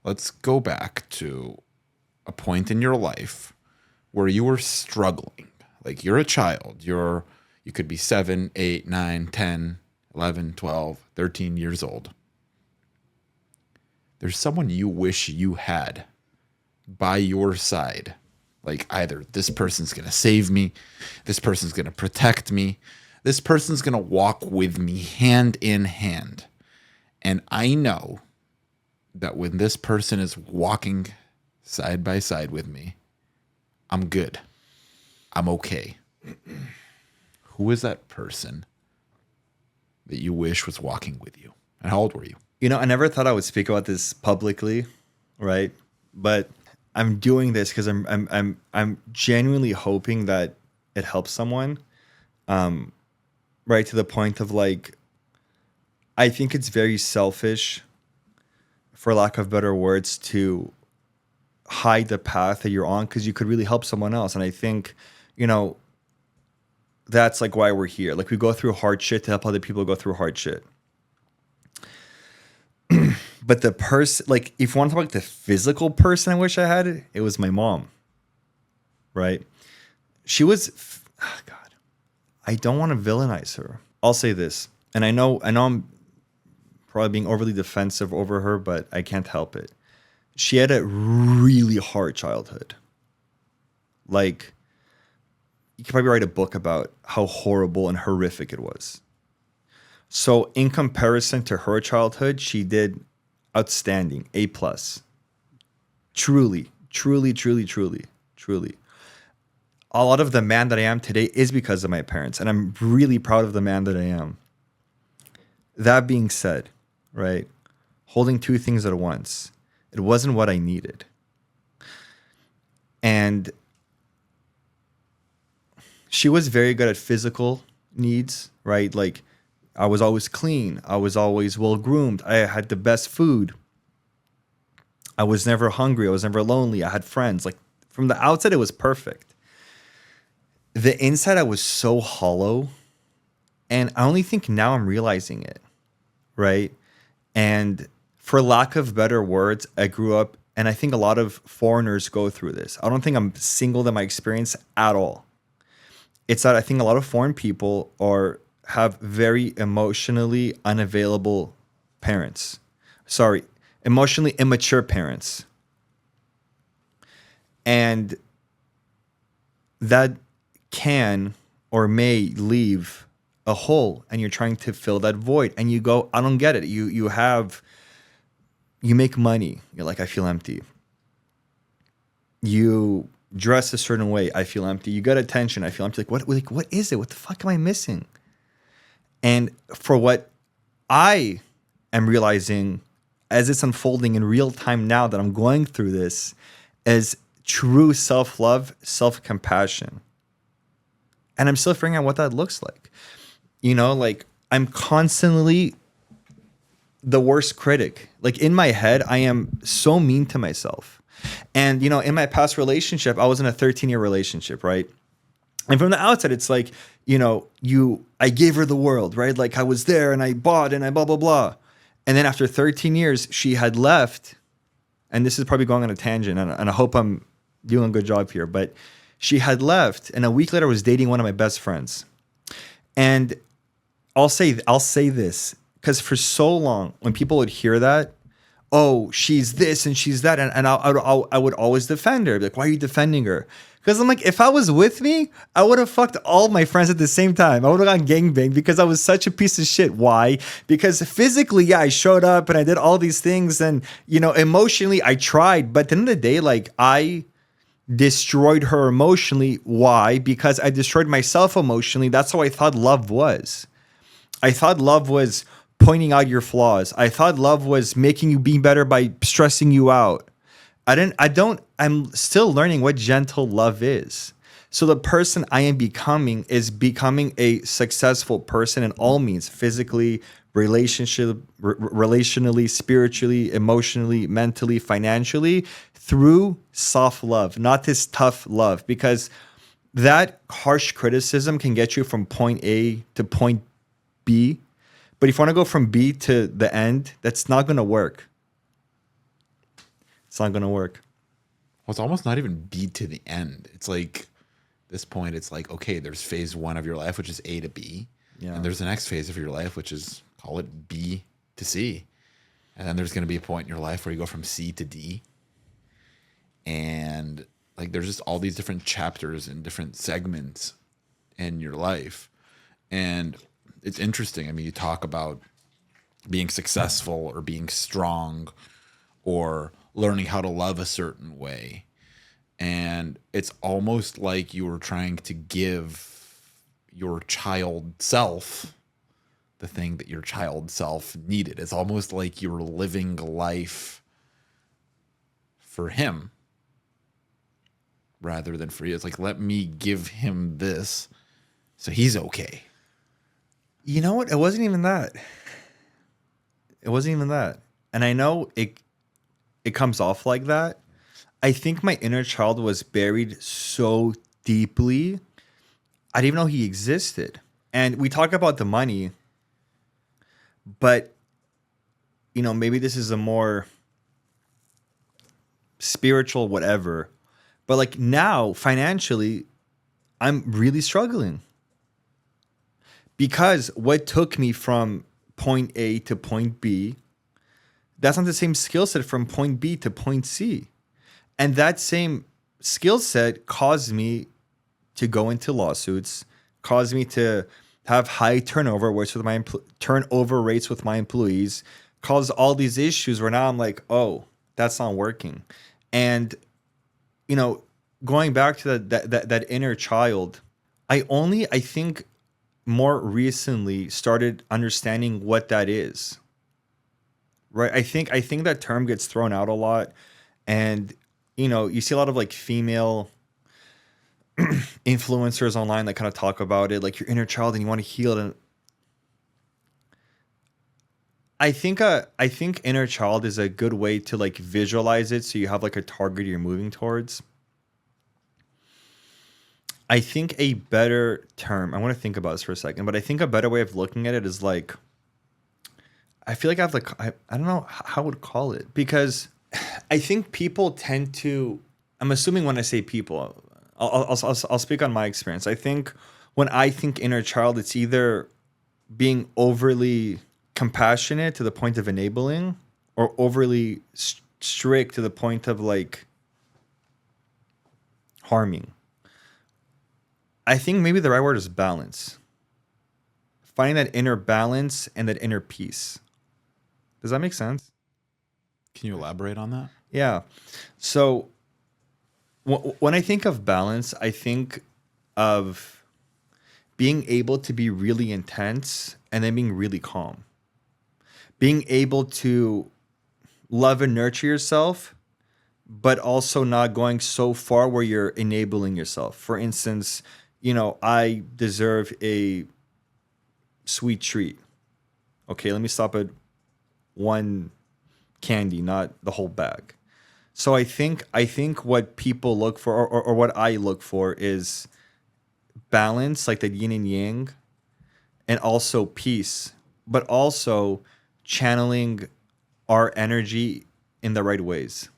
let's go back to a point in your life where you were struggling. Like you're a child. You could be 7, 8, 9, 10, 11, 12, 13 years old. There's someone you wish you had by your side. Like either this person's going to save me, this person's going to protect me, this person's going to walk with me hand in hand. And I know that when this person is walking side by side with me, I'm good. I'm okay. Who is that person that you wish was walking with you? And how old were you? You know, I never thought I would speak about this publicly, right? But I'm doing this because I'm genuinely hoping that it helps someone. Right, to the point of like, I think it's very selfish, for lack of better words, to hide the path that you're on because you could really help someone else. And I think, you know, that's like why we're here. Like we go through hard shit to help other people go through hard shit. But the person, like, if you want to talk about the physical person I wish I had, it was my mom, right? She was, oh God, I don't want to villainize her. I'll say this, and I know I'm probably being overly defensive over her, but I can't help it. She had a really hard childhood. Like, you could probably write a book about how horrible and horrific it was. So in comparison to her childhood, she did outstanding, A+. Truly. A lot of the man that I am today is because of my parents, and I'm really proud of the man that I am. That being said, right, holding two things at once, it wasn't what I needed. And she was very good at physical needs, right? Like, I was always clean. I was always well-groomed. I had the best food. I was never hungry. I was never lonely. I had friends. Like, from the outside, it was perfect. The inside, I was so hollow. And I only think now I'm realizing it, right? And for lack of better words, I grew up, and I think a lot of foreigners go through this. I don't think I'm single in my experience at all. It's that I think a lot of foreign people have very emotionally unavailable parents. Sorry, emotionally immature parents. And that can or may leave a hole, and you're trying to fill that void. And you go, I don't get it. You make money. You're like, I feel empty. You dress a certain way. I feel empty. You get attention. I feel empty. What is it? What the fuck am I missing? And for what I am realizing as it's unfolding in real time now that I'm going through this is true self-love, self-compassion. And I'm still figuring out what that looks like. You know, like I'm constantly the worst critic. Like in my head, I am so mean to myself. And, you know, in my past relationship, I was in a 13-year relationship, right? And from the outside, it's like, you know, I gave her the world, right? Like I was there and I bought and I blah, blah, blah. And then after 13 years, she had left. And this is probably going on a tangent. And I hope I'm doing a good job here. But she had left. And a week later, I was dating one of my best friends. And I'll say this, because for so long, when people would hear that, oh, she's this and she's that. And I would always defend her. Like, why are you defending her? Because I'm like, if I was with me, I would have fucked all my friends at the same time. I would have gone gangbang because I was such a piece of shit. Why? Because physically, yeah, I showed up and I did all these things. And, you know, emotionally, I tried. But at the end of the day, like, I destroyed her emotionally. Why? Because I destroyed myself emotionally. That's how I thought love was. I thought love was pointing out your flaws. I thought love was making you be better by stressing you out. I'm still learning what gentle love is. So the person I am becoming is becoming a successful person in all means, physically, relationally, spiritually, emotionally, mentally, financially, through soft love, not this tough love, because that harsh criticism can get you from point A to point B. But if you want to go from B to the end, that's not going to work. It's not gonna work. Well, it's almost not even B to the end. It's like this point, it's like, okay, there's phase one of your life, which is A to B. Yeah. And there's the next phase of your life, which is, call it B to C. And then there's going to be a point in your life where you go from C to D. And like, there's just all these different chapters and different segments in your life. And it's interesting. I mean, you talk about being successful or being strong or learning how to love a certain way. And it's almost like you were trying to give your child self the thing that your child self needed. It's almost like you were living life for him rather than for you. It's like, let me give him this so he's okay. You know what? It wasn't even that. It wasn't even that. And I know it comes off like that. I think my inner child was buried so deeply, I didn't even know he existed. And we talk about the money, but, you know, maybe this is a more spiritual whatever. But like now, financially, I'm really struggling. Because what took me from point A to point B, that's not the same skill set from point B to point C. And that same skill set caused me to go into lawsuits, caused me to have high turnover rates with my employees, caused all these issues where now I'm like, oh, that's not working. And, you know, going back to that inner child, I think more recently started understanding what that is. Right? I think that term gets thrown out a lot. And you know, you see a lot of like female influencers online that kind of talk about it, like your inner child and you want to heal it. And I think inner child is a good way to like visualize it so you have like a target you're moving towards. I think a better term, I want to think about this for a second, but I think a better way of looking at it is like, I feel like I don't know how I would call it, because I think people tend to, I'm assuming when I say people, I'll speak on my experience. I think when I think inner child, it's either being overly compassionate to the point of enabling or overly strict to the point of like harming. I think maybe the right word is balance. Finding that inner balance and that inner peace. Does that make sense? Can you elaborate on that? Yeah. So when I think of balance, I think of being able to be really intense and then being really calm. Being able to love and nurture yourself, but also not going so far where you're enabling yourself. For instance, you know, I deserve a sweet treat. Okay, let me stop at one candy, not the whole bag. So I think what people look for, or what I look for, is balance, like the yin and yang, and also peace, but also channeling our energy in the right ways.